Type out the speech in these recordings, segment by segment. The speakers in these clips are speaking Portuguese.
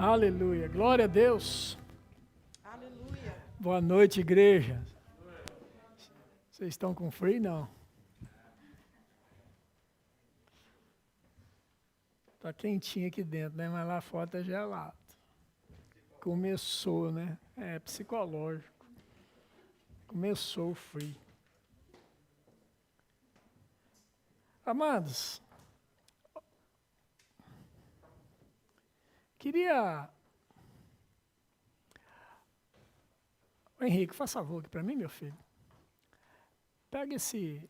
Aleluia. Glória a Deus. Aleluia. Boa noite, igreja. Vocês estão com frio, não? Tá quentinho aqui dentro, né? Mas lá fora tá gelado. Começou, né? É psicológico. Começou o frio. Amados, queria... Henrique, faça favor aqui para mim, meu filho. Pega esse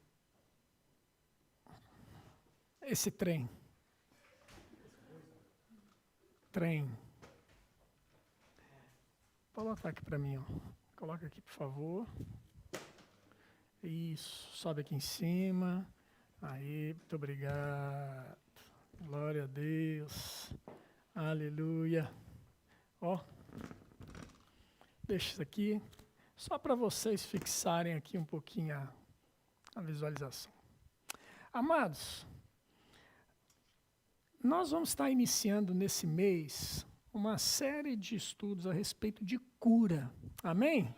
trem. Coloca aqui para mim, ó. Coloca aqui, por favor. Isso, sobe aqui em cima. Aí, muito obrigado. Glória a Deus. Aleluia. Ó, deixa isso aqui, só para vocês fixarem aqui um pouquinho a visualização. Amados, nós vamos estar iniciando nesse mês uma série de estudos a respeito de cura. Amém?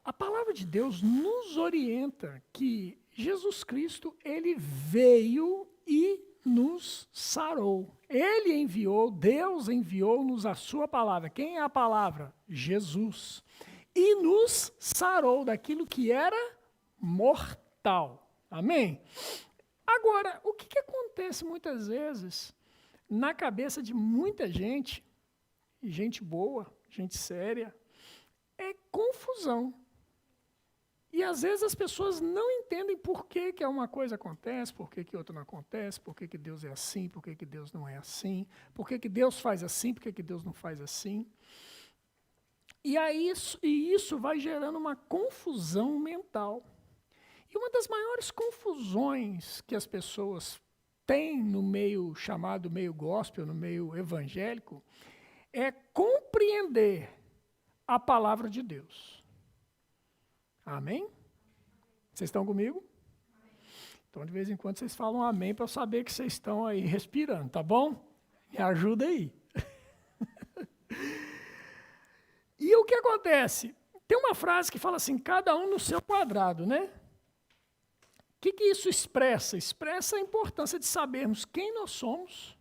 A palavra de Deus nos orienta que Jesus Cristo, ele veio e nos sarou. Ele enviou, Deus enviou-nos a sua palavra. Quem é a palavra? Jesus. E nos sarou daquilo que era mortal. Amém? Agora, o que acontece muitas vezes na cabeça de muita gente, gente boa, gente séria, é confusão. E às vezes as pessoas não entendem por que uma coisa acontece, por que outra não acontece, por que Deus é assim, por que Deus não é assim, por que Deus faz assim, por que Deus não faz assim. E isso vai gerando uma confusão mental. E uma das maiores confusões que as pessoas têm no meio chamado meio gospel, no meio evangélico, é compreender a palavra de Deus. Amém? Vocês estão comigo? Então, de vez em quando, vocês falam amém para eu saber que vocês estão aí respirando, tá bom? Me ajuda aí. E o que acontece? Tem uma frase que fala assim, cada um no seu quadrado, né? O que isso expressa? Expressa a importância de sabermos quem nós somos,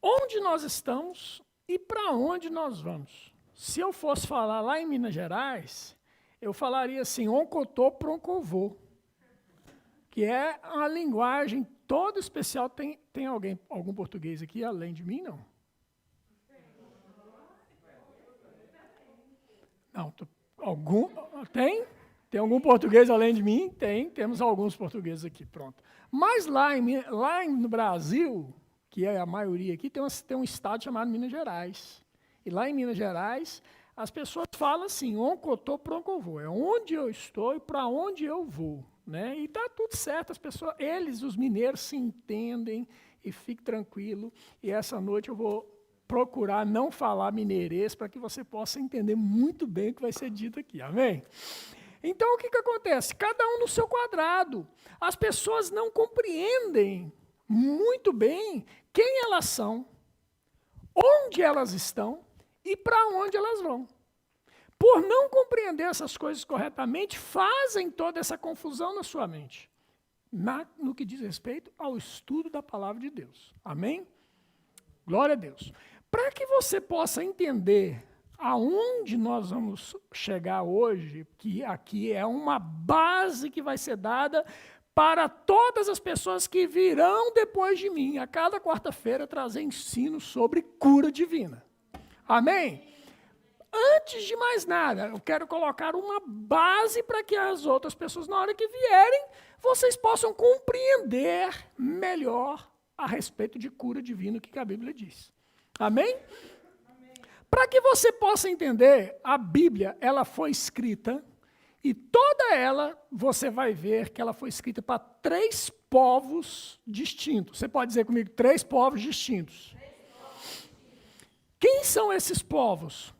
onde nós estamos e para onde nós vamos. Se eu fosse falar lá em Minas Gerais, eu falaria assim, oncotô proncovô, que é uma linguagem toda especial. Tem algum português aqui, além de mim, não? Não, tem? Tem algum português além de mim? Temos alguns portugueses aqui, pronto. Mas lá no Brasil, que é a maioria aqui, tem um estado chamado Minas Gerais. E lá em Minas Gerais, as pessoas falam assim, oncotô proncovô, é onde eu estou e para onde eu vou. Né? E está tudo certo, os mineiros se entendem e fiquem tranquilos. E essa noite eu vou procurar não falar mineirês para que você possa entender muito bem o que vai ser dito aqui, amém? Então o que acontece? Cada um no seu quadrado. As pessoas não compreendem muito bem quem elas são, onde elas estão e para onde elas vão. Por não compreender essas coisas corretamente, fazem toda essa confusão na sua mente, no que diz respeito ao estudo da palavra de Deus. Amém? Glória a Deus. Para que você possa entender aonde nós vamos chegar hoje, que aqui é uma base que vai ser dada para todas as pessoas que virão depois de mim, a cada quarta-feira, trazer ensino sobre cura divina. Amém? Antes de mais nada, eu quero colocar uma base para que as outras pessoas, na hora que vierem, vocês possam compreender melhor a respeito de cura divina, o que a Bíblia diz. Amém? Para que você possa entender, a Bíblia, ela foi escrita, e toda ela, você vai ver que ela foi escrita para 3 povos distintos. Você pode dizer comigo, 3 povos distintos. Quem são esses povos?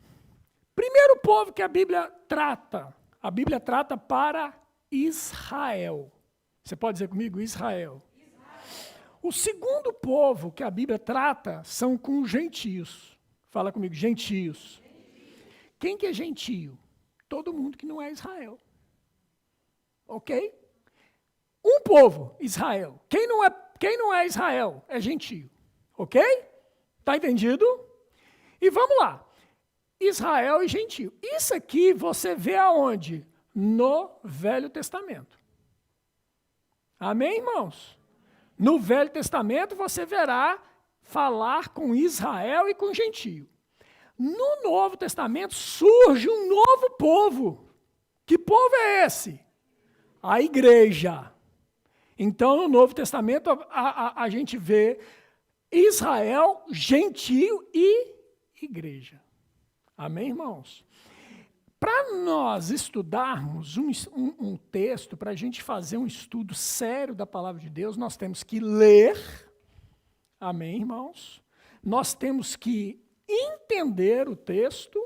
Primeiro povo que a Bíblia trata para Israel. Você pode dizer comigo, Israel. O segundo povo que a Bíblia trata são com os gentios. Fala comigo, gentios. Quem que é gentio? Todo mundo que não é Israel. Ok? Um povo, Israel. Quem não é Israel é gentio. Ok? Está entendido? E vamos lá. Israel e gentio. Isso aqui você vê aonde? No Velho Testamento. Amém, irmãos? No Velho Testamento você verá falar com Israel e com gentio. No Novo Testamento surge um novo povo. Que povo é esse? A igreja. Então, no Novo Testamento, a gente vê Israel, gentio e igreja. Amém, irmãos? Para nós estudarmos um texto, para a gente fazer um estudo sério da palavra de Deus, nós temos que ler. Amém, irmãos? Nós temos que entender o texto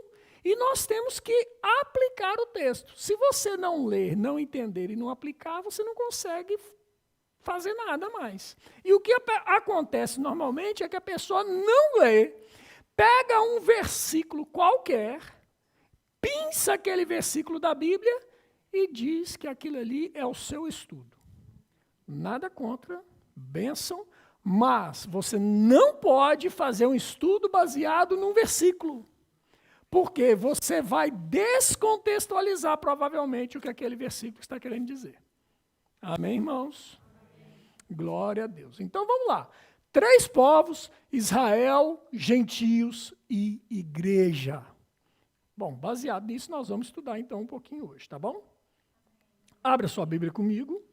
e nós temos que aplicar o texto. Se você não ler, não entender e não aplicar, você não consegue fazer nada mais. E o que acontece normalmente é que a pessoa não lê, pega um versículo qualquer, pinça aquele versículo da Bíblia e diz que aquilo ali é o seu estudo. Nada contra, bênção, mas você não pode fazer um estudo baseado num versículo, porque você vai descontextualizar provavelmente o que aquele versículo está querendo dizer. Amém, irmãos? Glória a Deus. Então vamos lá. 3 povos, Israel, gentios e igreja. Bom, baseado nisso, nós vamos estudar então um pouquinho hoje, tá bom? Abra sua Bíblia comigo,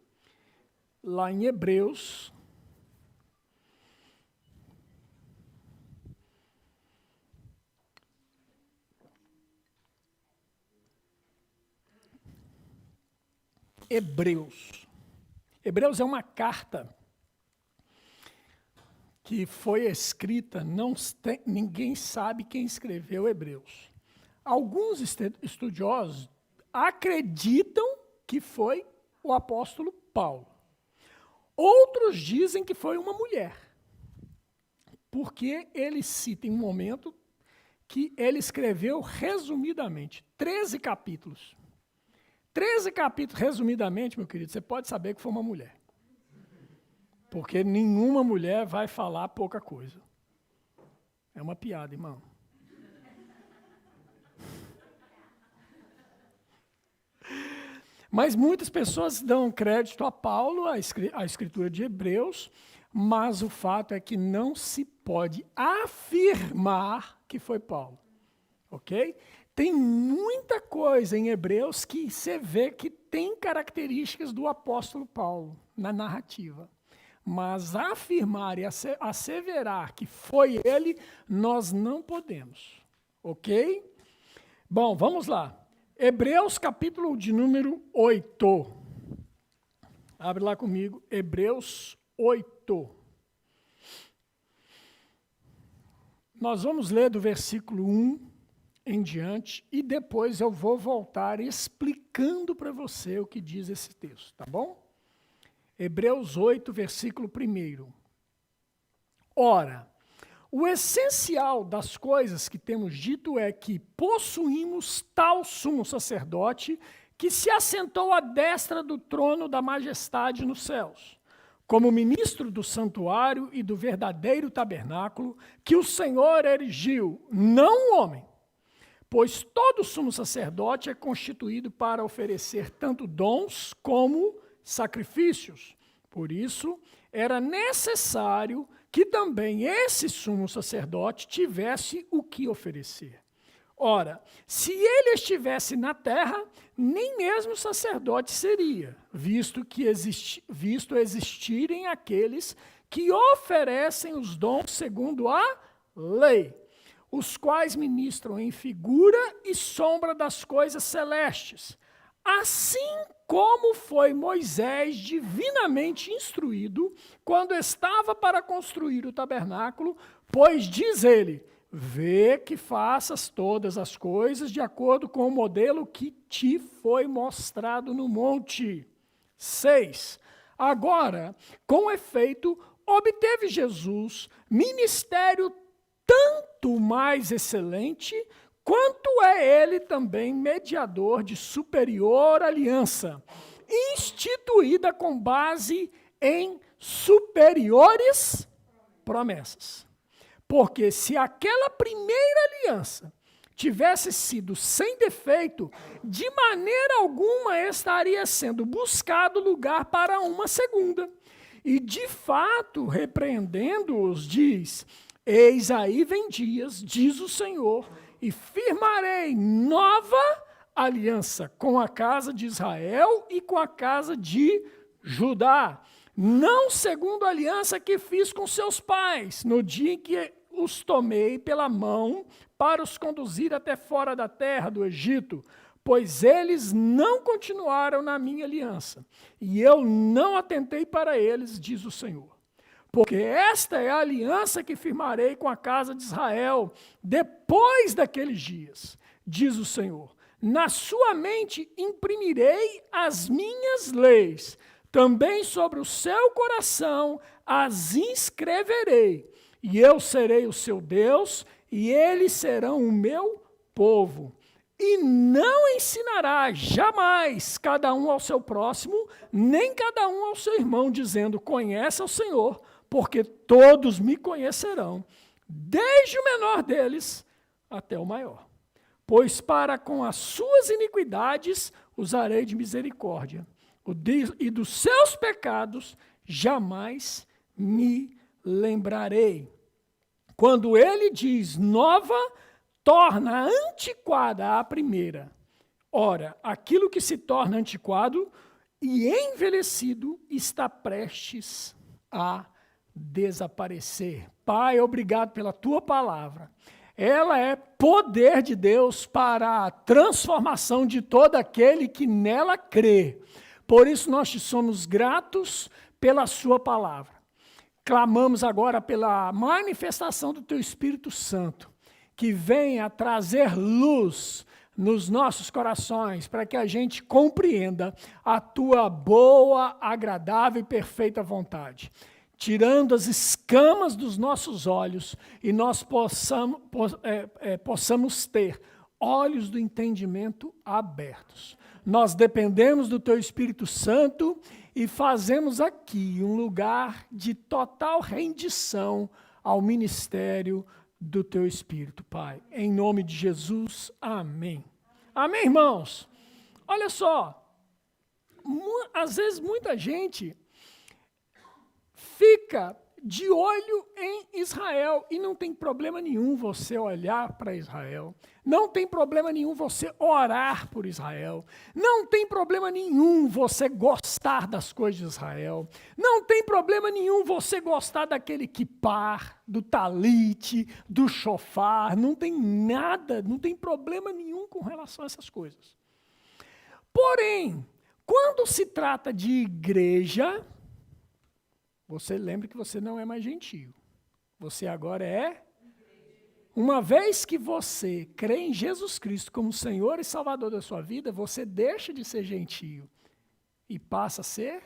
lá em Hebreus. Hebreus é uma carta que foi escrita, ninguém sabe quem escreveu Hebreus. Alguns estudiosos acreditam que foi o apóstolo Paulo. Outros dizem que foi uma mulher, porque ele cita em um momento que ele escreveu resumidamente 13 capítulos. 13 capítulos, resumidamente, meu querido, você pode saber que foi uma mulher. Porque nenhuma mulher vai falar pouca coisa. É uma piada, irmão. Mas muitas pessoas dão crédito a Paulo, a escritura de Hebreus, mas o fato é que não se pode afirmar que foi Paulo. Ok? Tem muita coisa em Hebreus que você vê que tem características do apóstolo Paulo na narrativa. Mas afirmar e asseverar que foi ele, nós não podemos. Ok? Bom, vamos lá. Hebreus, capítulo de número 8. Abre lá comigo, Hebreus 8. Nós vamos ler do versículo 1 em diante, e depois eu vou voltar explicando para você o que diz esse texto, tá bom? Hebreus 8, versículo 1. Ora, o essencial das coisas que temos dito é que possuímos tal sumo sacerdote que se assentou à destra do trono da majestade nos céus, como ministro do santuário e do verdadeiro tabernáculo que o Senhor erigiu, não o homem. Pois todo sumo sacerdote é constituído para oferecer tanto dons como sacrifícios. Por isso, era necessário que também esse sumo sacerdote tivesse o que oferecer. Ora, se ele estivesse na terra, nem mesmo sacerdote seria, visto existirem aqueles que oferecem os dons segundo a lei, os quais ministram em figura e sombra das coisas celestes, assim como foi Moisés divinamente instruído quando estava para construir o tabernáculo, pois diz ele, vê que faças todas as coisas de acordo com o modelo que te foi mostrado no monte. 6. Agora, com efeito, obteve Jesus ministério tanto mais excelente, quanto é ele também mediador de superior aliança, instituída com base em superiores promessas. Porque se aquela primeira aliança tivesse sido sem defeito, de maneira alguma estaria sendo buscado lugar para uma segunda. E de fato, repreendendo-os, diz: eis aí vem dias, diz o Senhor, e firmarei nova aliança com a casa de Israel e com a casa de Judá, não segundo a aliança que fiz com seus pais, no dia em que os tomei pela mão para os conduzir até fora da terra do Egito, pois eles não continuaram na minha aliança, e eu não atentei para eles, diz o Senhor. Porque esta é a aliança que firmarei com a casa de Israel depois daqueles dias, diz o Senhor. Na sua mente imprimirei as minhas leis, também sobre o seu coração as inscreverei, e eu serei o seu Deus, e eles serão o meu povo. E não ensinará jamais cada um ao seu próximo, nem cada um ao seu irmão, dizendo: conhece ao Senhor, porque todos me conhecerão, desde o menor deles até o maior. Pois para com as suas iniquidades usarei de misericórdia, e dos seus pecados jamais me lembrarei. Quando ele diz nova, torna antiquada a primeira. Ora, aquilo que se torna antiquado e envelhecido está prestes a desaparecer. Pai, obrigado pela tua palavra. Ela é poder de Deus para a transformação de todo aquele que nela crê. Por isso nós te somos gratos pela sua palavra. Clamamos agora pela manifestação do teu Espírito Santo, que venha trazer luz nos nossos corações, para que a gente compreenda a tua boa, agradável e perfeita vontade, tirando as escamas dos nossos olhos, e nós possamos ter olhos do entendimento abertos. Nós dependemos do teu Espírito Santo e fazemos aqui um lugar de total rendição ao ministério do teu Espírito, Pai. Em nome de Jesus, amém. Amém, irmãos? Olha só, às vezes muita gente fica de olho em Israel, e não tem problema nenhum você olhar para Israel, não tem problema nenhum você orar por Israel, não tem problema nenhum você gostar das coisas de Israel, não tem problema nenhum você gostar daquele quipar, do talite, do shofar, não tem nada, não tem problema nenhum com relação a essas coisas. Porém, quando se trata de igreja, você lembra que você não é mais gentio. Você agora é. Uma vez que você crê em Jesus Cristo como Senhor e Salvador da sua vida, você deixa de ser gentio e passa a ser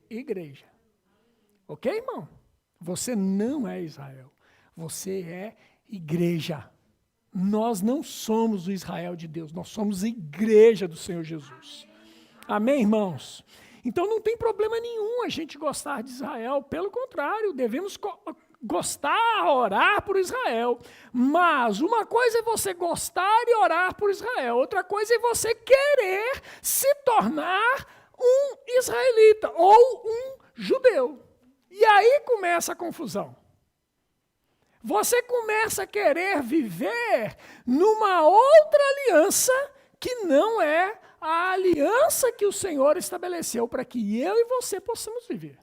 igreja. Ok, irmão? Você não é Israel. Você é igreja. Nós não somos o Israel de Deus. Nós somos igreja do Senhor Jesus. Amém, irmãos? Então não tem problema nenhum a gente gostar de Israel, pelo contrário, devemos gostar, orar por Israel. Mas uma coisa é você gostar e orar por Israel, outra coisa é você querer se tornar um israelita ou um judeu. E aí começa a confusão. Você começa a querer viver numa outra aliança que não é a aliança que o Senhor estabeleceu para que eu e você possamos viver.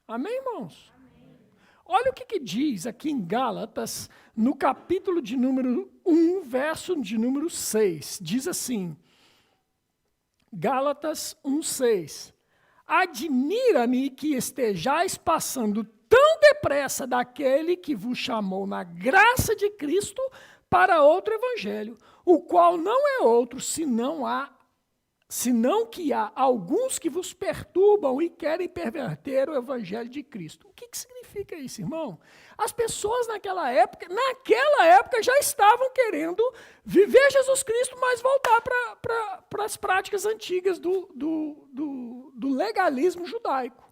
Amém, irmãos? Amém. Olha o que diz aqui em Gálatas, no capítulo de número 1, verso de número 6. Diz assim, Gálatas 1:6. Admira-me que estejais passando tão depressa daquele que vos chamou na graça de Cristo para outro evangelho, o qual não é outro senão a senão que há alguns que vos perturbam e querem perverter o evangelho de Cristo. O que significa isso, irmão? As pessoas naquela época já estavam querendo viver Jesus Cristo, mas voltar para as práticas antigas do legalismo judaico.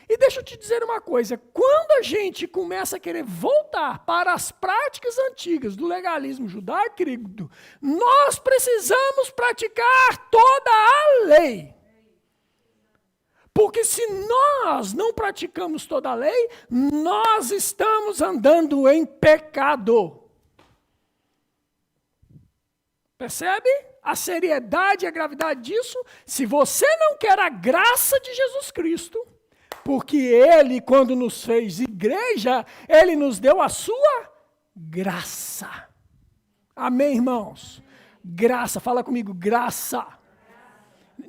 E deixa eu te dizer uma coisa, quando a gente começa a querer voltar para as práticas antigas do legalismo judaico, querido, nós precisamos praticar toda a lei. Porque se nós não praticamos toda a lei, nós estamos andando em pecado. Percebe a seriedade e a gravidade disso? Se você não quer a graça de Jesus Cristo, porque Ele, quando nos fez igreja, Ele nos deu a sua graça. Amém, irmãos? Graça, fala comigo, graça.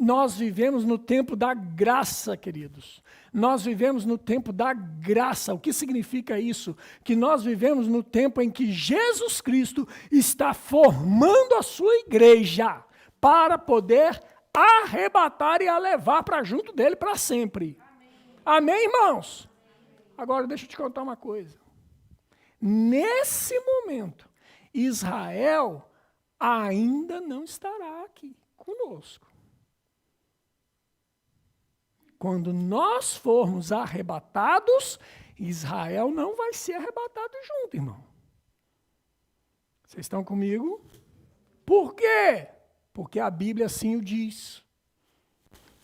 Nós vivemos no tempo da graça, queridos. Nós vivemos no tempo da graça. O que significa isso? Que nós vivemos no tempo em que Jesus Cristo está formando a sua igreja para poder arrebatar e a levar para junto dele para sempre. Amém, irmãos? Agora, deixa eu te contar uma coisa. Nesse momento, Israel ainda não estará aqui conosco. Quando nós formos arrebatados, Israel não vai ser arrebatado junto, irmão. Vocês estão comigo? Por quê? Porque a Bíblia assim o diz.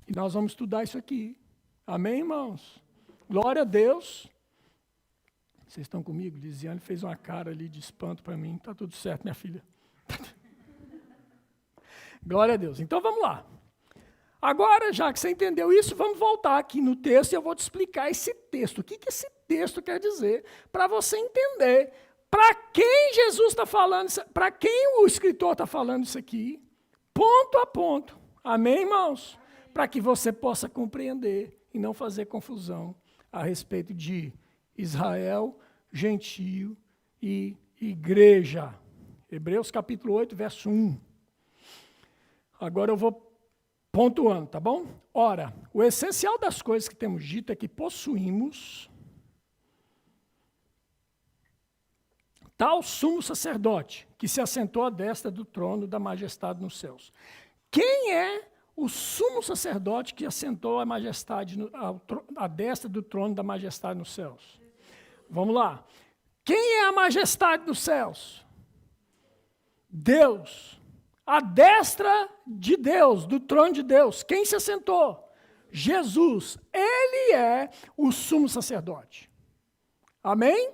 E nós vamos estudar isso aqui. Amém, irmãos? Glória a Deus. Vocês estão comigo? Lisiane fez uma cara ali de espanto para mim. Está tudo certo, minha filha. Glória a Deus. Então vamos lá. Agora, já que você entendeu isso, vamos voltar aqui no texto e eu vou te explicar esse texto. O que esse texto quer dizer? Para você entender para quem Jesus está falando, para quem o escritor está falando isso aqui, ponto a ponto. Amém, irmãos? Para que você possa compreender e não fazer confusão a respeito de Israel, gentio e igreja. Hebreus capítulo 8, verso 1. Agora eu vou pontuando, tá bom? Ora, o essencial das coisas que temos dito é que possuímos tal sumo sacerdote que se assentou à destra do trono da majestade nos céus. Quem é o sumo sacerdote que assentou a majestade à destra do trono da majestade nos céus? Vamos lá. Quem é a majestade dos céus? Deus. A destra de Deus, do trono de Deus. Quem se assentou? Jesus. Ele é o sumo sacerdote. Amém?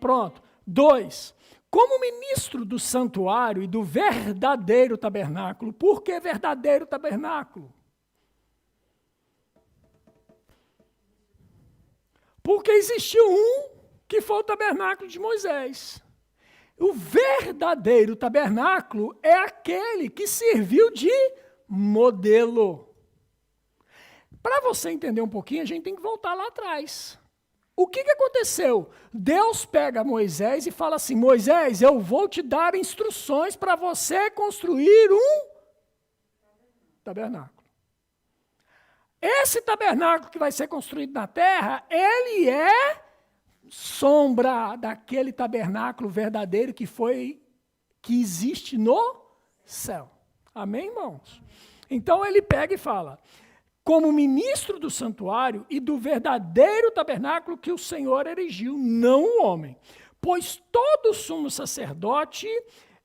Pronto. 2. Como ministro do santuário e do verdadeiro tabernáculo. Por que verdadeiro tabernáculo? Porque existiu um que foi o tabernáculo de Moisés. O verdadeiro tabernáculo é aquele que serviu de modelo. Para você entender um pouquinho, a gente tem que voltar lá atrás. O que aconteceu? Deus pega Moisés e fala assim, Moisés, eu vou te dar instruções para você construir um tabernáculo. Esse tabernáculo que vai ser construído na terra, ele é sombra daquele tabernáculo verdadeiro que existe no céu. Amém, irmãos? Então ele pega e fala, como ministro do santuário e do verdadeiro tabernáculo que o Senhor erigiu, não o homem. Pois todo sumo sacerdote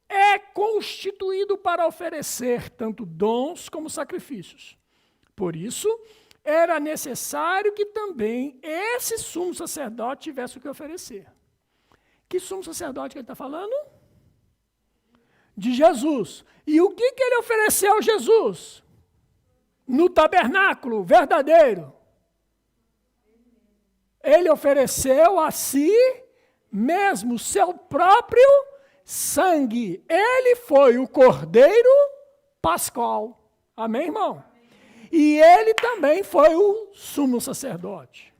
é constituído para oferecer tanto dons como sacrifícios. Por isso, era necessário que também esse sumo sacerdote tivesse o que oferecer. Que sumo sacerdote que ele está falando? De Jesus. E o que ele ofereceu a Jesus? No tabernáculo verdadeiro. Ele ofereceu a si mesmo seu próprio sangue. Ele foi o Cordeiro Pascal. Amém, irmão? E ele também foi o sumo sacerdote.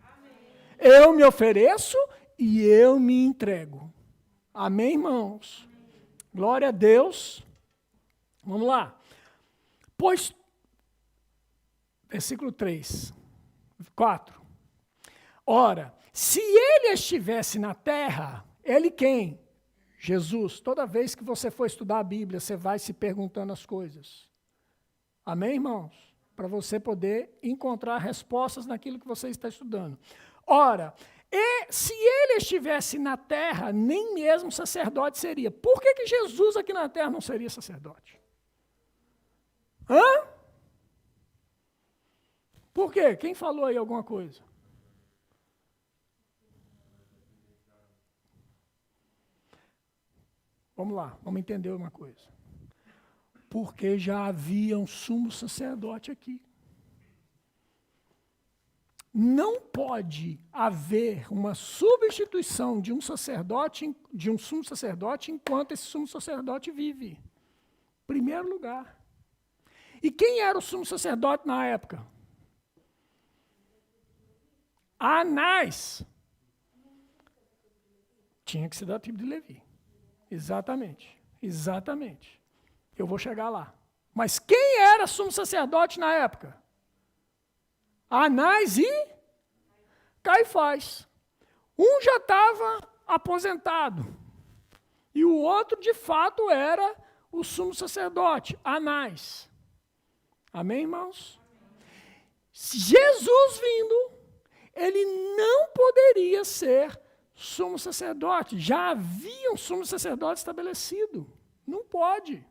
Eu me ofereço e eu me entrego. Amém, irmãos? Glória a Deus. Vamos lá. Pois Versículo 3. 4. Ora, se ele estivesse na terra, ele quem? Jesus. Toda vez que você for estudar a Bíblia, você vai se perguntando as coisas. Amém, irmãos? Para você poder encontrar respostas naquilo que você está estudando. Ora, e se ele estivesse na terra, nem mesmo sacerdote seria. Por que Jesus aqui na terra não seria sacerdote? Hã? Por quê? Quem falou aí alguma coisa? Vamos lá, vamos entender uma coisa. Porque já havia um sumo sacerdote aqui. Não pode haver uma substituição de um sacerdote, de um sumo sacerdote, enquanto esse sumo sacerdote vive. Primeiro lugar. E quem era o sumo sacerdote na época? Anás. Tinha que ser da tribo de Levi. Exatamente. Exatamente. Eu vou chegar lá. Mas quem era sumo sacerdote na época? Anás e Caifás. Um já estava aposentado. E o outro, de fato, era o sumo sacerdote, Anás. Amém, irmãos? Jesus vindo, ele não poderia ser sumo sacerdote. Já havia um sumo sacerdote estabelecido. Não pode.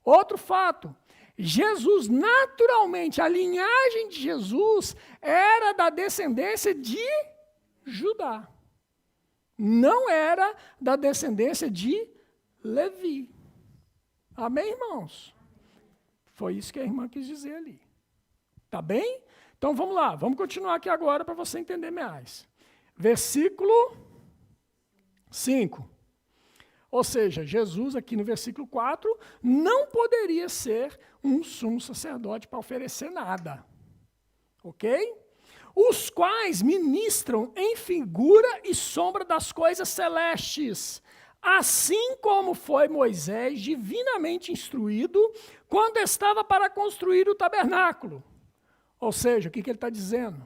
Outro fato. Jesus, naturalmente, a linhagem de Jesus era da descendência de Judá. Não era da descendência de Levi. Amém, irmãos? Foi isso que a irmã quis dizer ali. Tá bem? Então vamos lá, vamos continuar aqui agora para você entender mais. Versículo 5. Ou seja, Jesus aqui no versículo 4 não poderia ser um sumo sacerdote para oferecer nada. Ok? Os quais ministram em figura e sombra das coisas celestes, assim como foi Moisés divinamente instruído quando estava para construir o tabernáculo. Ou seja, o que ele está dizendo?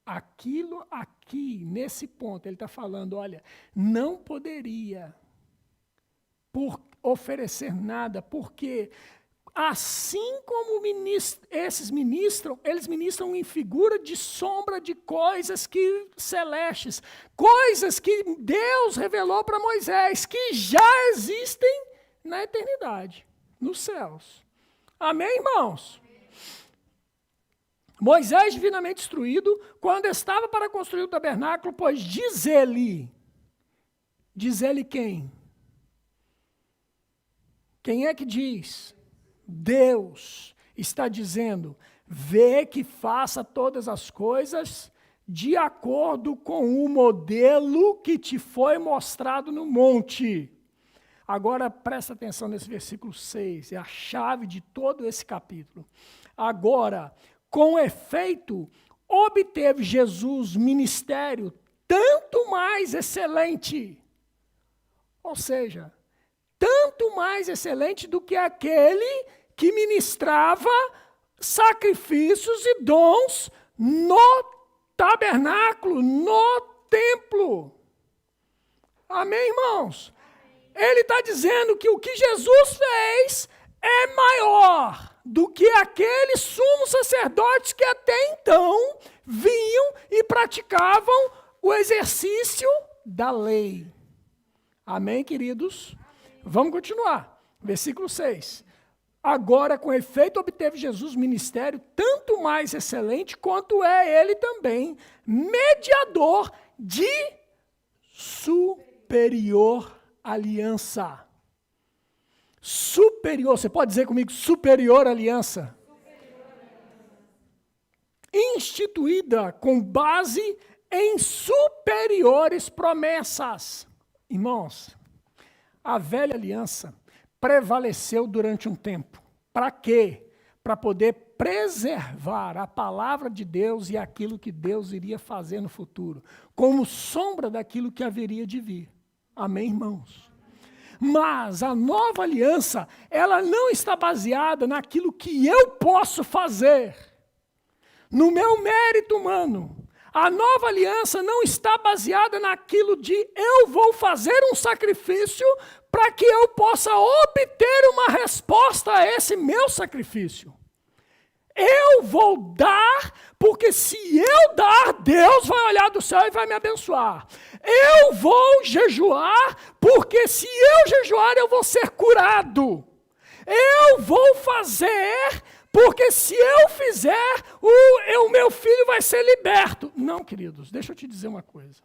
Aquilo aqui, nesse ponto, ele está falando, olha, não poderia oferecer nada, porque assim como esses ministram, eles ministram em figura de sombra de coisas celestes, coisas que Deus revelou para Moisés, que já existem na eternidade, nos céus. Amém, irmãos? Moisés, divinamente instruído, quando estava para construir o tabernáculo, pois diz ele quem? Quem é que diz? Deus está dizendo, vê que faça todas as coisas de acordo com o modelo que te foi mostrado no monte. Agora presta atenção nesse versículo 6, é a chave de todo esse capítulo. Agora, com efeito, obteve Jesus ministério tanto mais excelente, ou seja, tanto mais excelente do que aquele que ministrava sacrifícios e dons no tabernáculo, no templo. Amém, irmãos? Ele está dizendo que o que Jesus fez é maior do que aqueles sumos sacerdotes que até então vinham e praticavam o exercício da lei. Amém, queridos? Vamos continuar. Versículo 6. Agora, com efeito, obteve Jesus ministério tanto mais excelente, quanto é ele também mediador de superior aliança. Superior, você pode dizer comigo, superior aliança. Instituída com base em superiores promessas. Irmãos, a velha aliança prevaleceu durante um tempo. Para quê? Para poder preservar a palavra de Deus e aquilo que Deus iria fazer no futuro, como sombra daquilo que haveria de vir. Amém, irmãos? Mas a nova aliança, ela não está baseada naquilo que eu posso fazer. no meu mérito humano. A nova aliança não está baseada naquilo de eu vou fazer um sacrifício para que eu possa obter uma resposta a esse meu sacrifício. Eu vou dar, porque se eu dar, Deus vai olhar do céu e vai me abençoar. Eu vou jejuar, porque se eu jejuar, eu vou ser curado. Eu vou fazer, porque se eu fizer, o meu filho vai ser liberto. Não, queridos, deixa eu te dizer uma coisa.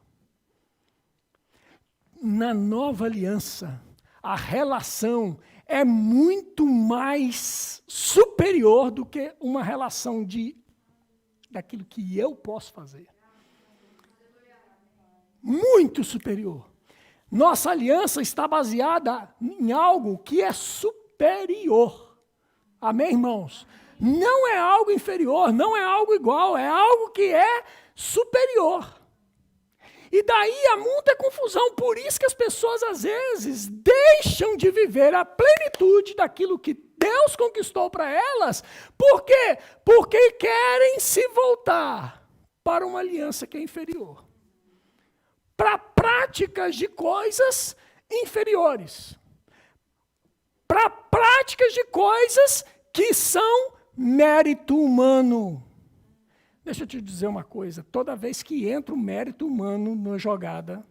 Na nova aliança, a relação é muito mais superior do que uma relação daquilo que eu posso fazer. Muito superior. Nossa aliança está baseada em algo que é superior. Amém, irmãos? Não é algo inferior, não é algo igual, é algo que é superior. E daí há muita confusão, por isso que as pessoas às vezes deixam de viver a plenitude daquilo que Deus conquistou para elas. Por quê? Porque querem se voltar para uma aliança que é inferior. Para práticas de coisas inferiores. Para práticas de coisas que são mérito humano. Deixa eu te dizer uma coisa, toda vez que entra o mérito humano na jogada,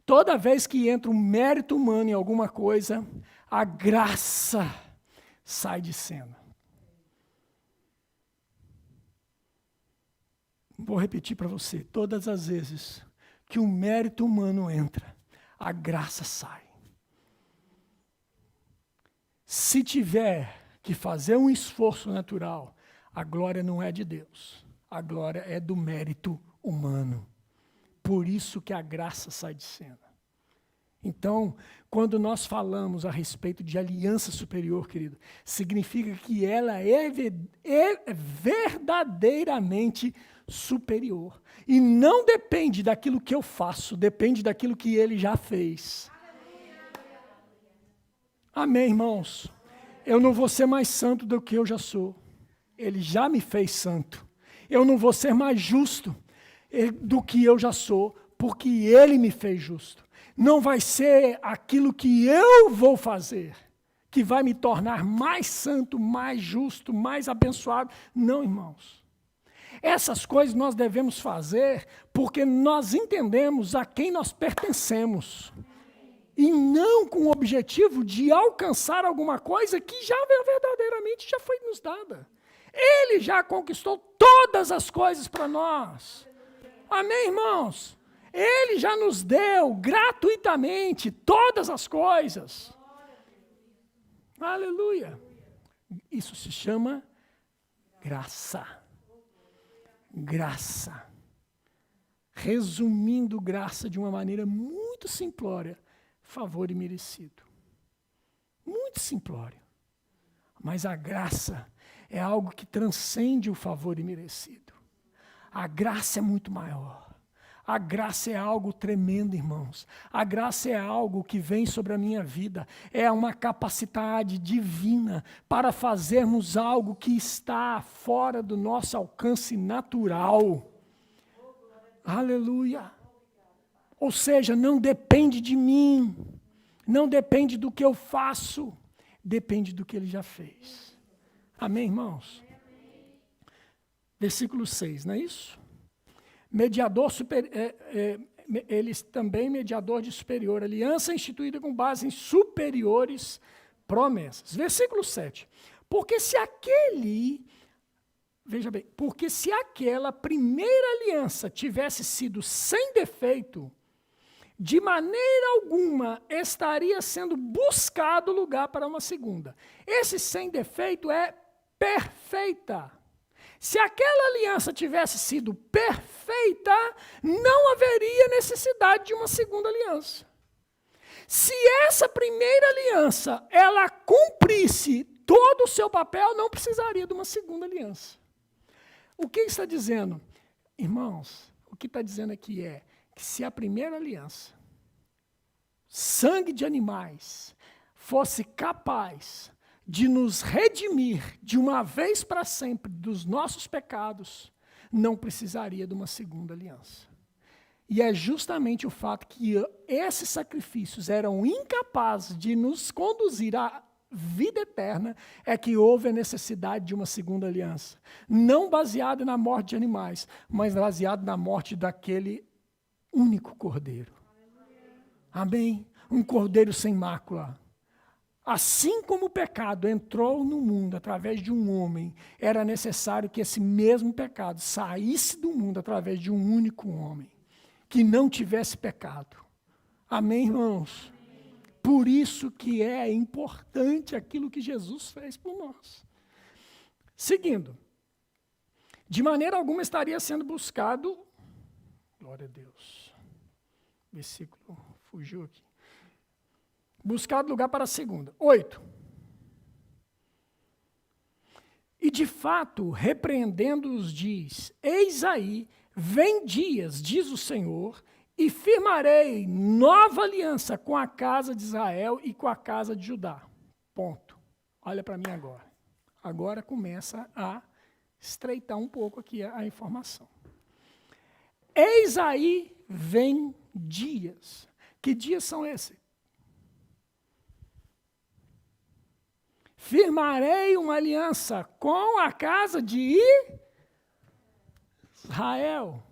toda vez que entra o mérito humano em alguma coisa, a graça sai de cena. Vou repetir para você, todas as vezes que o mérito humano entra, a graça sai. Se tiver que fazer um esforço natural, a glória não é de Deus. A glória é do mérito humano. Por isso que a graça sai de cena. Então, quando nós falamos a respeito de aliança superior, querido, significa que ela é verdadeiramente superior. E não depende daquilo que eu faço, depende daquilo que ele já fez. Amém, irmãos? Eu não vou ser mais santo do que eu já sou. Ele já me fez santo. Eu não vou ser mais justo do que eu já sou, porque ele me fez justo. Não vai ser aquilo que eu vou fazer que vai me tornar mais santo, mais justo, mais abençoado. Não, irmãos. Essas coisas nós devemos fazer porque nós entendemos a quem nós pertencemos. E não com o objetivo de alcançar alguma coisa que já verdadeiramente já foi nos dada. Ele já conquistou todas as coisas para nós. Amém, irmãos? Ele já nos deu gratuitamente todas as coisas. Aleluia. Isso se chama graça. Graça. Resumindo graça de uma maneira muito simplória, favor imerecido. Muito simplório. Mas a graça é algo que transcende o favor imerecido. A graça é muito maior. A graça é algo tremendo, irmãos. A graça é algo que vem sobre a minha vida. É uma capacidade divina para fazermos algo que está fora do nosso alcance natural. Aleluia. Ou seja, não depende de mim. Não depende do que eu faço. Depende do que ele já fez. Amém, irmãos? Versículo 6, não é isso? Mediador eles também mediador de superior aliança instituída com base em superiores promessas. Versículo 7. Porque se aquela primeira aliança tivesse sido sem defeito, de maneira alguma estaria sendo buscado lugar para uma segunda. Esse sem defeito é perfeita. Se aquela aliança tivesse sido perfeita, não haveria necessidade de uma segunda aliança. Se essa primeira aliança, ela cumprisse todo o seu papel, não precisaria de uma segunda aliança. O que está dizendo? Irmãos, o que está dizendo aqui é que se a primeira aliança, sangue de animais, fosse capaz de nos redimir de uma vez para sempre dos nossos pecados, não precisaria de uma segunda aliança. E é justamente o fato que esses sacrifícios eram incapazes de nos conduzir à vida eterna, é que houve a necessidade de uma segunda aliança. Não baseada na morte de animais, mas baseada na morte daquele único cordeiro. Amém? Um cordeiro sem mácula. Assim como o pecado entrou no mundo através de um homem, era necessário que esse mesmo pecado saísse do mundo através de um único homem, que não tivesse pecado. Amém, irmãos? Por isso que é importante aquilo que Jesus fez por nós. Seguindo, de maneira alguma estaria sendo buscado, glória a Deus, versículo fugiu aqui, buscado lugar para a segunda. 8. E de fato, repreendendo-os, diz, eis aí, vem dias, diz o Senhor, e firmarei nova aliança com a casa de Israel e com a casa de Judá. Ponto. Olha para mim agora. Agora começa a estreitar um pouco aqui a informação. Eis aí, vem dias. Que dias são esses? Firmarei uma aliança com a casa de Israel.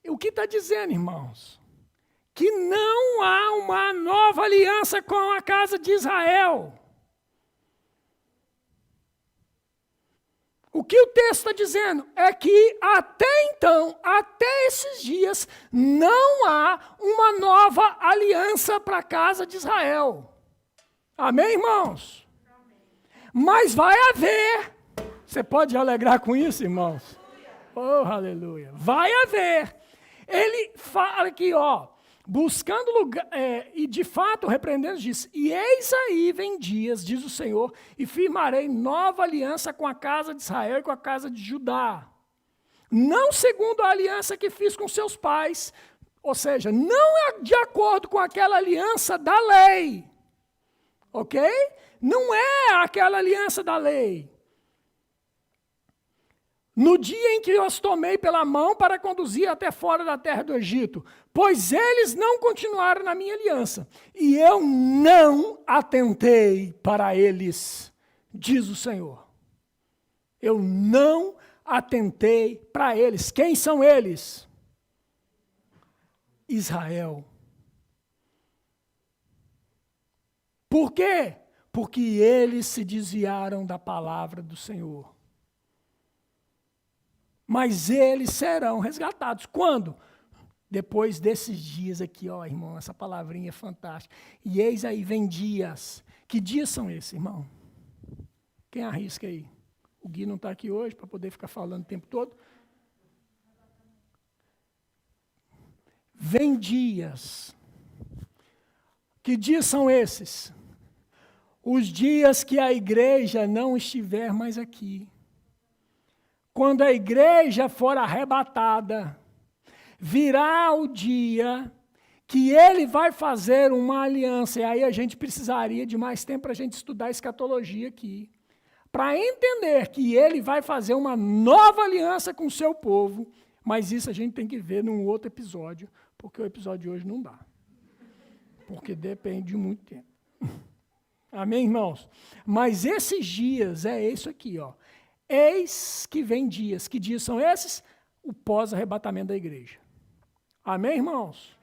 O que está dizendo, irmãos? Que não há uma nova aliança com a casa de Israel. O que o texto está dizendo é que até então, até esses dias, não há uma nova aliança para a casa de Israel. Amém, irmãos? Mas vai haver. Você pode alegrar com isso, irmãos? Oh, aleluia. Vai haver. Ele fala aqui, buscando lugar, e de fato, repreendendo, diz, e eis aí vem dias, diz o Senhor, e firmarei nova aliança com a casa de Israel e com a casa de Judá. Não segundo a aliança que fiz com seus pais, ou seja, não é de acordo com aquela aliança da lei. Ok? Não é aquela aliança da lei. No dia em que eu os tomei pela mão para conduzir até fora da terra do Egito, pois eles não continuaram na minha aliança, e eu não atentei para eles, diz o Senhor. Eu não atentei para eles. Quem são eles? Israel. Por quê? Porque eles se desviaram da palavra do Senhor. Mas eles serão resgatados. Quando? Depois desses dias aqui, irmão, essa palavrinha é fantástica. E eis aí, vem dias. Que dias são esses, irmão? Quem arrisca aí? O Gui não está aqui hoje para poder ficar falando o tempo todo. Vem dias. Que dias são esses? Os dias que a igreja não estiver mais aqui. Quando a igreja for arrebatada, virá o dia que ele vai fazer uma aliança. E aí a gente precisaria de mais tempo para a gente estudar a escatologia aqui. Para entender que ele vai fazer uma nova aliança com o seu povo. Mas isso a gente tem que ver num outro episódio, porque o episódio de hoje não dá. Porque depende de muito tempo. Amém, irmãos? Mas esses dias é isso aqui, Eis que vem dias. Que dias são esses? O pós-arrebatamento da igreja. Amém, irmãos?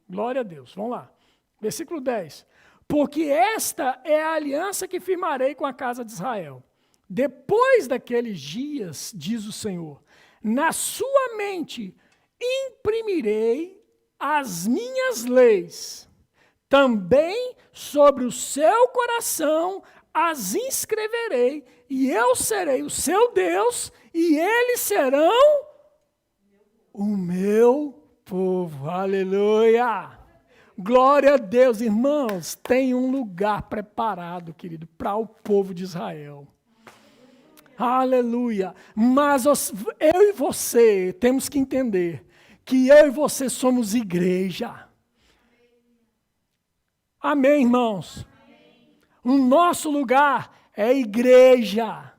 Glória a Deus. Vamos lá. Versículo 10. Porque esta é a aliança que firmarei com a casa de Israel. Depois daqueles dias, diz o Senhor, na sua mente imprimirei as minhas leis. Também sobre o seu coração as inscreverei, e eu serei o seu Deus, e eles serão o meu povo. Aleluia! Glória a Deus, irmãos. Tem um lugar preparado, querido, para o povo de Israel. Aleluia! Mas eu e você temos que entender que eu e você somos igreja. Amém, irmãos? O nosso lugar é igreja.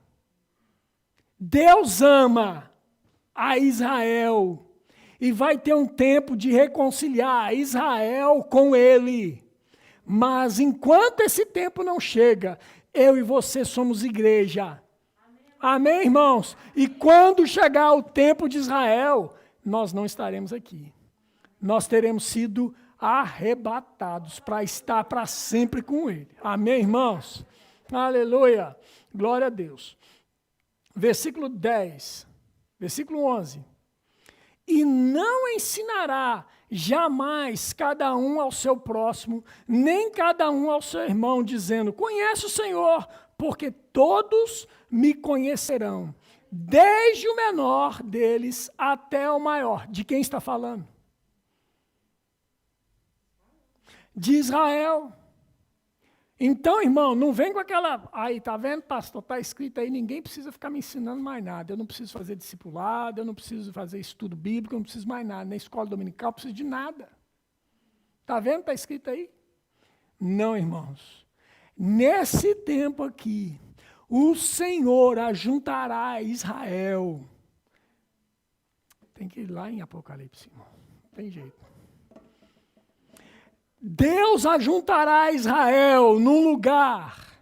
Deus ama a Israel. E vai ter um tempo de reconciliar Israel com ele. Mas enquanto esse tempo não chega, eu e você somos igreja. Amém, irmãos? E quando chegar o tempo de Israel, nós não estaremos aqui. Nós teremos sido arrebatados para estar para sempre com ele. Amém, irmãos? Aleluia. Glória a Deus. Versículo 10. Versículo 11. E não ensinará jamais cada um ao seu próximo, nem cada um ao seu irmão, dizendo, conhece o Senhor, porque todos me conhecerão, desde o menor deles até o maior. De quem está falando? De Israel. Então, irmão, não vem com aquela... Aí, tá vendo, pastor? Está escrito aí, ninguém precisa ficar me ensinando mais nada. Eu não preciso fazer discipulado, eu não preciso fazer estudo bíblico, eu não preciso mais nada. Na escola dominical, eu não preciso de nada. Está vendo? Está escrito aí? Não, irmãos. Nesse tempo aqui, o Senhor ajuntará Israel. Tem que ir lá em Apocalipse, irmão. Não tem jeito. Deus ajuntará Israel num lugar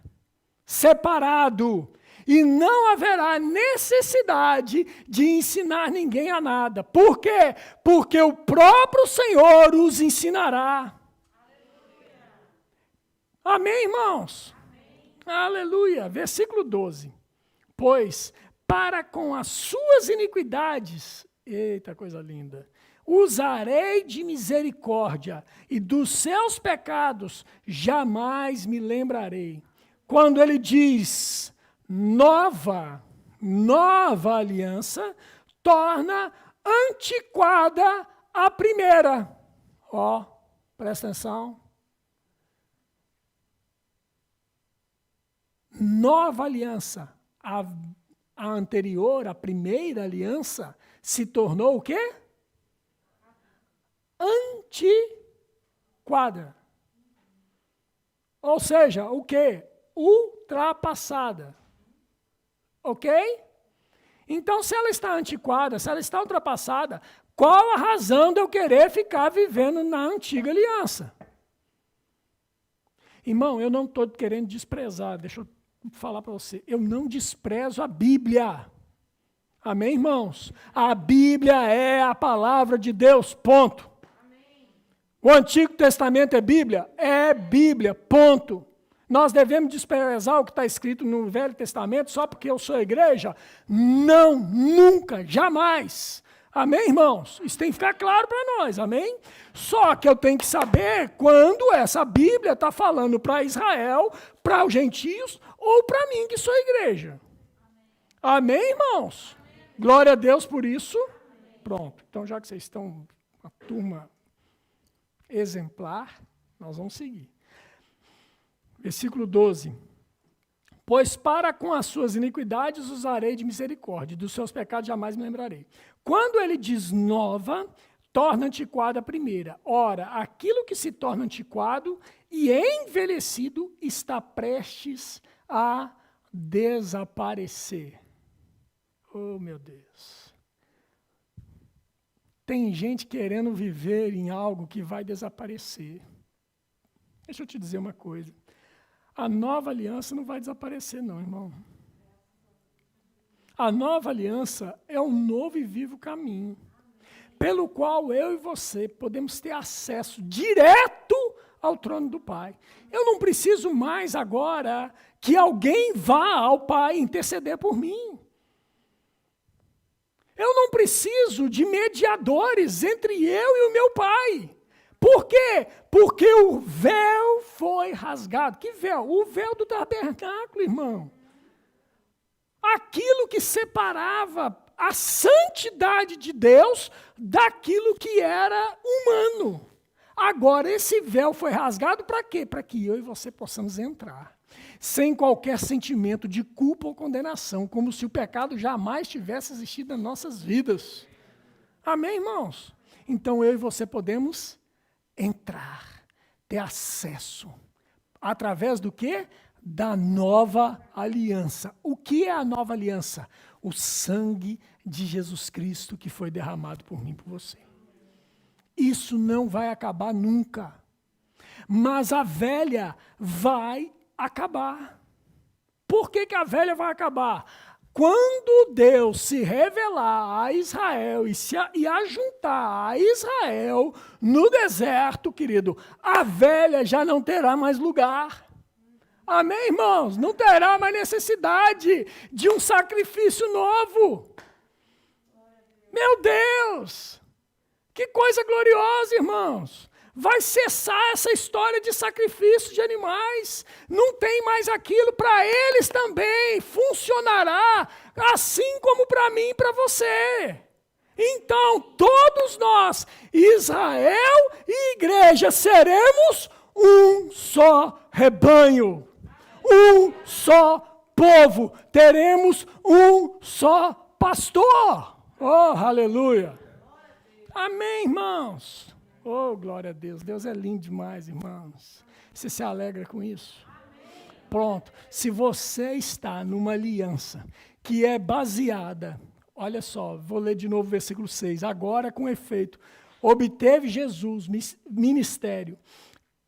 separado e não haverá necessidade de ensinar ninguém a nada. Por quê? Porque o próprio Senhor os ensinará. Amém, irmãos? Amém. Aleluia. Versículo 12. Pois para com as suas iniquidades, eita coisa linda, usarei de misericórdia, e dos seus pecados jamais me lembrarei. Quando ele diz nova aliança, torna antiquada a primeira. Ó, presta atenção. Nova aliança, a anterior, a primeira aliança, se tornou o quê? Antiquada. Ou seja, o quê? Ultrapassada. Ok? Então, se ela está antiquada, se ela está ultrapassada, qual a razão de eu querer ficar vivendo na antiga aliança? Irmão, eu não estou querendo desprezar, deixa eu falar para você, eu não desprezo a Bíblia. Amém, irmãos? A Bíblia é a palavra de Deus, ponto. O Antigo Testamento é Bíblia? É Bíblia, ponto. Nós devemos desprezar o que está escrito no Velho Testamento só porque eu sou igreja? Não, nunca, jamais. Amém, irmãos? Isso tem que ficar claro para nós, amém? Só que eu tenho que saber quando essa Bíblia está falando para Israel, para os gentios, ou para mim que sou igreja. Amém, irmãos? Glória a Deus por isso. Pronto, então já que vocês estão, uma turma exemplar, nós vamos seguir. Versículo 12. Pois para com as suas iniquidades usarei de misericórdia, dos seus pecados jamais me lembrarei. Quando ele diz nova, torna antiquada a primeira. Ora, aquilo que se torna antiquado e envelhecido está prestes a desaparecer. Oh, meu Deus. Tem gente querendo viver em algo que vai desaparecer. Deixa eu te dizer uma coisa. A nova aliança não vai desaparecer, não, irmão. A nova aliança é um novo e vivo caminho, pelo qual eu e você podemos ter acesso direto ao trono do Pai. Eu não preciso mais agora que alguém vá ao Pai interceder por mim. Eu não preciso de mediadores entre eu e o meu Pai. Por quê? Porque o véu foi rasgado. Que véu? O véu do tabernáculo, irmão. Aquilo que separava a santidade de Deus daquilo que era humano. Agora, esse véu foi rasgado para quê? Para que eu e você possamos entrar, sem qualquer sentimento de culpa ou condenação, como se o pecado jamais tivesse existido nas nossas vidas. Amém, irmãos? Então, eu e você podemos entrar, ter acesso. Através do quê? da nova aliança. O que é a nova aliança? O sangue de Jesus Cristo que foi derramado por mim e por você. Isso não vai acabar nunca. Mas a velha vai acabar. Por que a velha vai acabar? Quando Deus se revelar a Israel e ajuntar a Israel no deserto, querido, a velha já não terá mais lugar. Amém, irmãos? Não terá mais necessidade de um sacrifício novo. Meu Deus! Que coisa gloriosa, irmãos! Vai cessar essa história de sacrifício de animais. Não tem mais aquilo para eles também. Funcionará assim como para mim e para você. Então, todos nós, Israel e igreja, seremos um só rebanho. Um só povo. Teremos um só pastor. Oh, aleluia. Amém, irmãos. Oh, glória a Deus. Deus é lindo demais, irmãos. Você se alegra com isso? Pronto. Se você está numa aliança que é baseada, olha só, vou ler de novo o versículo 6. Agora, com efeito, obteve Jesus ministério,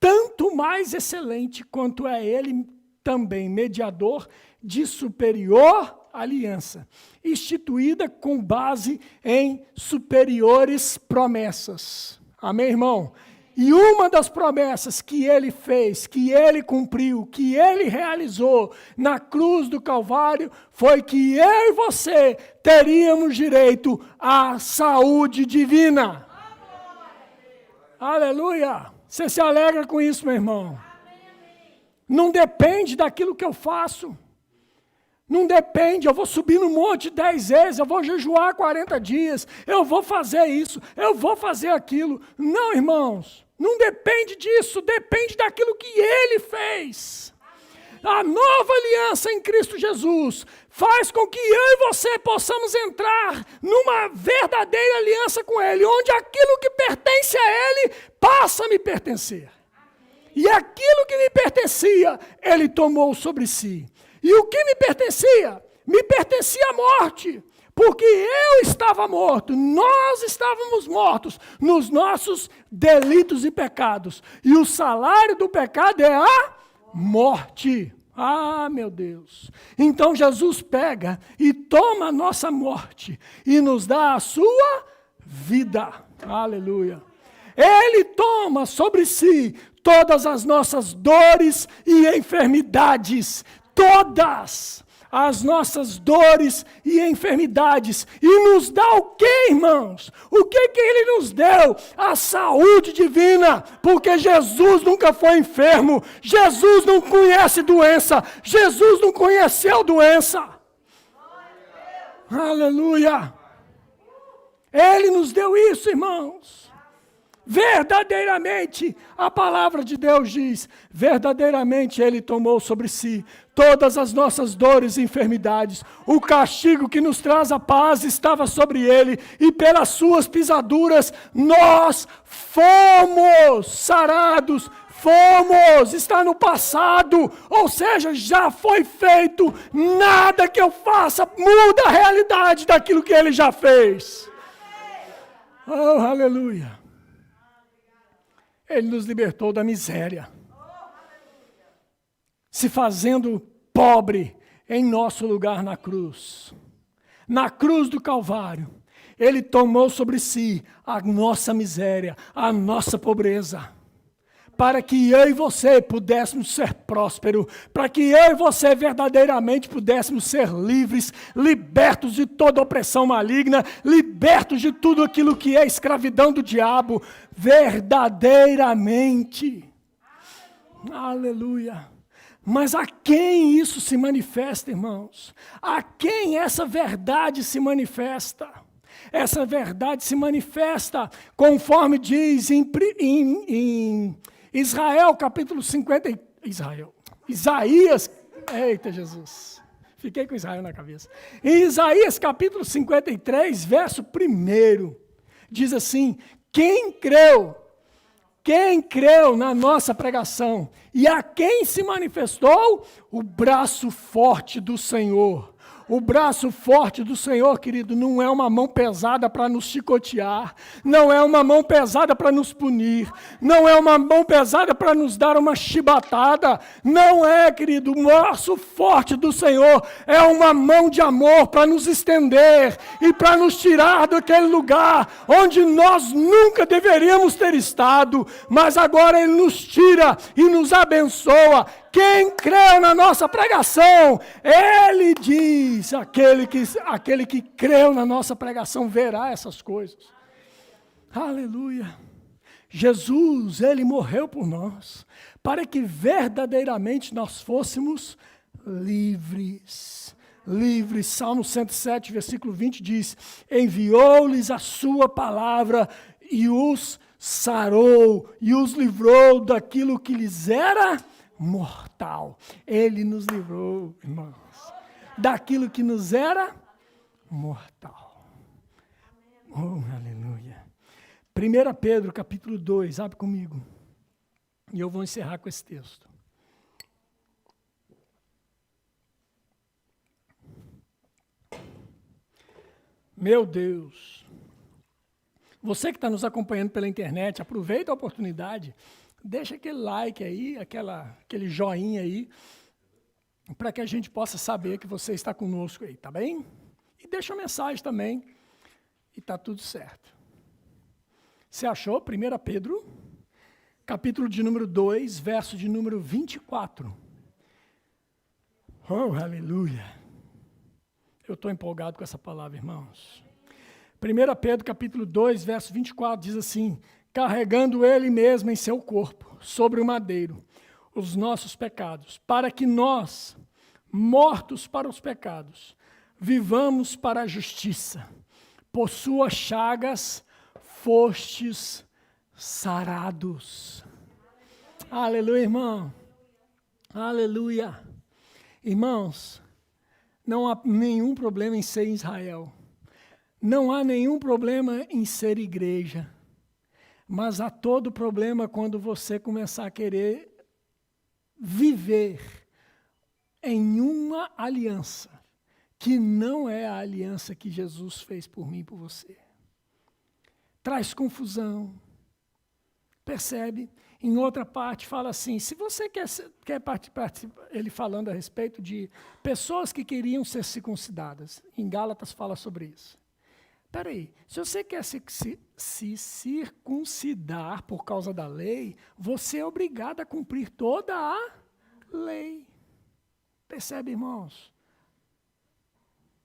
tanto mais excelente quanto é ele também mediador de superior aliança, instituída com base em superiores promessas. Amém, irmão? E uma das promessas que ele fez, que ele cumpriu, que ele realizou na cruz do Calvário, foi que eu e você teríamos direito à saúde divina. Aleluia! Você se alegra com isso, meu irmão? Não depende daquilo que eu faço. Não depende, eu vou subir no monte 10 vezes, eu vou jejuar 40 dias, eu vou fazer isso, eu vou fazer aquilo. Não, irmãos, não depende disso, depende daquilo que ele fez. A nova aliança em Cristo Jesus faz com que eu e você possamos entrar numa verdadeira aliança com ele, onde aquilo que pertence a ele passa a me pertencer. E aquilo que me pertencia, ele tomou sobre si. E o que me pertencia? Me pertencia a morte, porque eu estava morto, nós estávamos mortos nos nossos delitos e pecados. E o salário do pecado é a morte. Ah, meu Deus. Então Jesus pega e toma a nossa morte e nos dá a sua vida. Aleluia. Ele toma sobre si todas as nossas dores e enfermidades. Todas as nossas dores e enfermidades. E nos dá o quê, irmãos? O que ele nos deu? A saúde divina. Porque Jesus nunca foi enfermo. Jesus não conhece doença. Jesus não conheceu doença. Aleluia. Ele nos deu isso, irmãos. Verdadeiramente, a palavra de Deus diz, verdadeiramente ele tomou sobre si todas as nossas dores e enfermidades. O castigo que nos traz a paz estava sobre ele, e pelas suas pisaduras nós fomos sarados. Fomos, está no passado, ou seja, já foi feito. Nada que eu faça muda a realidade daquilo que ele já fez. Oh, aleluia. Ele nos libertou da miséria, se fazendo pobre em nosso lugar na cruz. Na cruz do Calvário, ele tomou sobre si a nossa miséria, a nossa pobreza, para que eu e você pudéssemos ser prósperos, para que eu e você verdadeiramente pudéssemos ser livres, libertos de toda opressão maligna, libertos de tudo aquilo que é escravidão do diabo, verdadeiramente. Aleluia. Mas a quem isso se manifesta, irmãos? A quem essa verdade se manifesta? Essa verdade se manifesta conforme diz em Israel, capítulo 50, Isaías, eita Jesus, fiquei com Israel na cabeça. Em Isaías, capítulo 53, verso 1, diz assim, quem creu Quem creu na nossa pregação e a quem se manifestou o braço forte do Senhor. O braço forte do Senhor, querido, não é uma mão pesada para nos chicotear, não é uma mão pesada para nos punir, não é uma mão pesada para nos dar uma chibatada, não é, querido, o braço forte do Senhor é uma mão de amor para nos estender e para nos tirar daquele lugar onde nós nunca deveríamos ter estado, mas agora Ele nos tira e nos abençoa. Quem creu na nossa pregação, Ele diz, aquele que creu na nossa pregação verá essas coisas. Aleluia. Jesus, Ele morreu por nós, para que verdadeiramente nós fôssemos livres. Livres. Salmo 107, versículo 20 diz, enviou-lhes a sua palavra e os sarou, e os livrou daquilo que lhes era mortal. Ele nos livrou, irmãos, daquilo que nos era mortal. Oh, aleluia. 1 Pedro, capítulo 2, abre comigo. E eu vou encerrar com esse texto. Meu Deus. Você que está nos acompanhando pela internet, aproveita a oportunidade. Deixa aquele like aí, aquele joinha aí, para que a gente possa saber que você está conosco aí, tá bem? E deixa uma mensagem também, e está tudo certo. Você achou? 1 Pedro, capítulo de número 2, verso de número 24. Oh, aleluia! Eu estou empolgado com essa palavra, irmãos. 1 Pedro, capítulo 2, verso 24, diz assim, carregando Ele mesmo em seu corpo, sobre o madeiro, os nossos pecados, para que nós, mortos para os pecados, vivamos para a justiça. Por suas chagas fostes sarados. Aleluia, irmão. Aleluia. Irmãos, não há nenhum problema em ser Israel. Não há nenhum problema em ser igreja. Mas há todo problema quando você começar a querer viver em uma aliança que não é a aliança que Jesus fez por mim e por você. Traz confusão. Percebe? Em outra parte fala assim, se você quer participar, ele falando a respeito de pessoas que queriam ser circuncidadas. Em Gálatas fala sobre isso. Espera aí, se você quer se circuncidar por causa da lei, você é obrigado a cumprir toda a lei. Percebe, irmãos?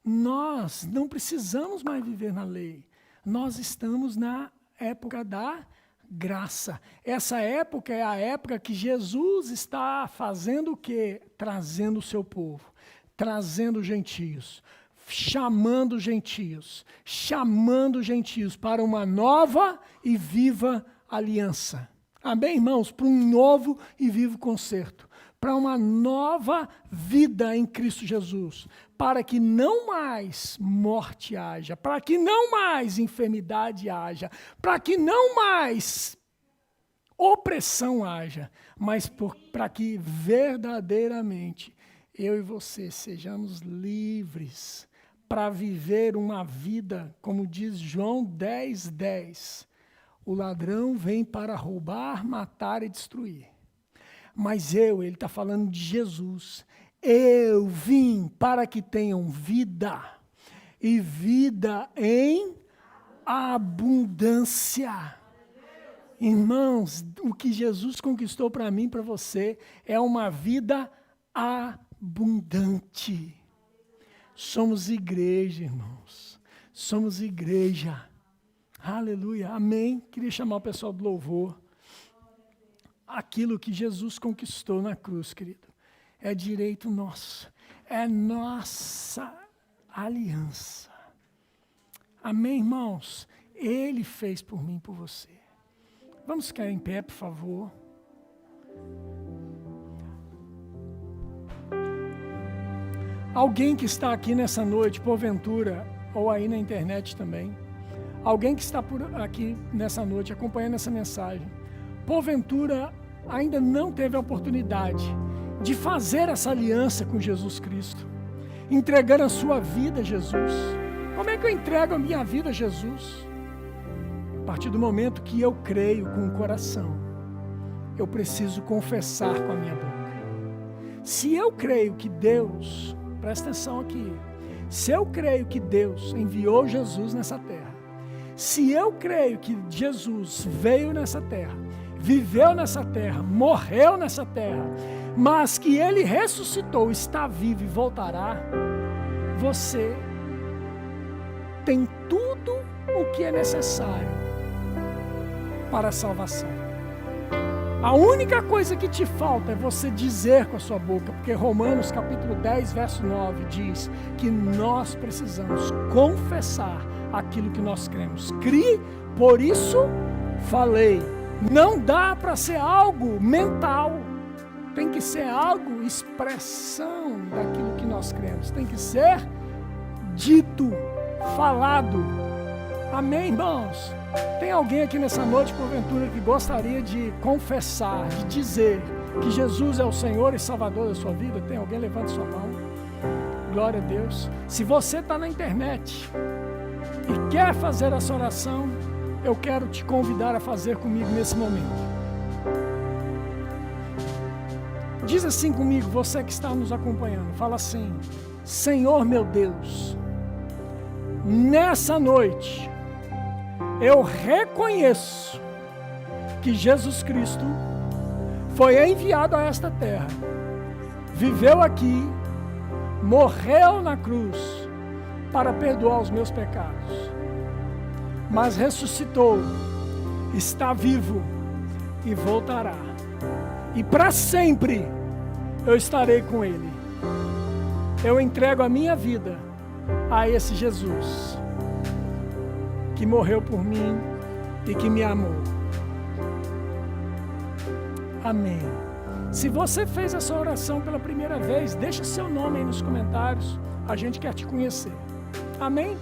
Nós não precisamos mais viver na lei. Nós estamos na época da graça. Essa época é a época que Jesus está fazendo o quê? Trazendo o seu povo, trazendo gentios. Chamando gentios para uma nova e viva aliança. Amém, irmãos? Para um novo e vivo concerto. Para uma nova vida em Cristo Jesus. Para que não mais morte haja. Para que não mais enfermidade haja. Para que não mais opressão haja. Mas para que verdadeiramente eu e você sejamos livres para viver uma vida, como diz João 10:10. O ladrão vem para roubar, matar e destruir. Mas ele está falando de Jesus. Eu vim para que tenham vida, e vida em abundância. Irmãos, o que Jesus conquistou para mim e para você é uma vida abundante. Somos igreja, irmãos. Somos igreja. Aleluia. Amém. Queria chamar o pessoal do louvor. Aquilo que Jesus conquistou na cruz, querido, é direito nosso. É nossa aliança. Amém, irmãos? Ele fez por mim e por você. Vamos ficar em pé, por favor. Alguém que está aqui nessa noite, porventura, ou aí na internet também, alguém que está por aqui nessa noite, acompanhando essa mensagem, porventura, ainda não teve a oportunidade de fazer essa aliança com Jesus Cristo, entregando a sua vida a Jesus. Como é que eu entrego a minha vida a Jesus? A partir do momento que eu creio com o coração, eu preciso confessar com a minha boca. Se eu creio que Deus, presta atenção aqui, se eu creio que Deus enviou Jesus nessa terra, se eu creio que Jesus veio nessa terra, viveu nessa terra, morreu nessa terra, mas que Ele ressuscitou, está vivo e voltará, você tem tudo o que é necessário para a salvação. A única coisa que te falta é você dizer com a sua boca, porque Romanos capítulo 10, verso 9 diz que nós precisamos confessar aquilo que nós cremos. Crie, por isso falei. Não dá para ser algo mental, tem que ser algo, expressão daquilo que nós cremos, tem que ser dito, falado. Amém, irmãos? Tem alguém aqui nessa noite, porventura, que gostaria de confessar, de dizer que Jesus é o Senhor e Salvador da sua vida? Tem alguém? Levante sua mão. Glória a Deus. Se você está na internet e quer fazer essa oração, eu quero te convidar a fazer comigo nesse momento. Diz assim comigo, você que está nos acompanhando, fala assim: Senhor meu Deus, nessa noite, eu reconheço que Jesus Cristo foi enviado a esta terra, viveu aqui, morreu na cruz para perdoar os meus pecados, mas ressuscitou, está vivo e voltará. E para sempre eu estarei com Ele. Eu entrego a minha vida a esse Jesus que morreu por mim e que me amou. Amém. Se você fez essa oração pela primeira vez, deixa seu nome aí nos comentários. A gente quer te conhecer. Amém?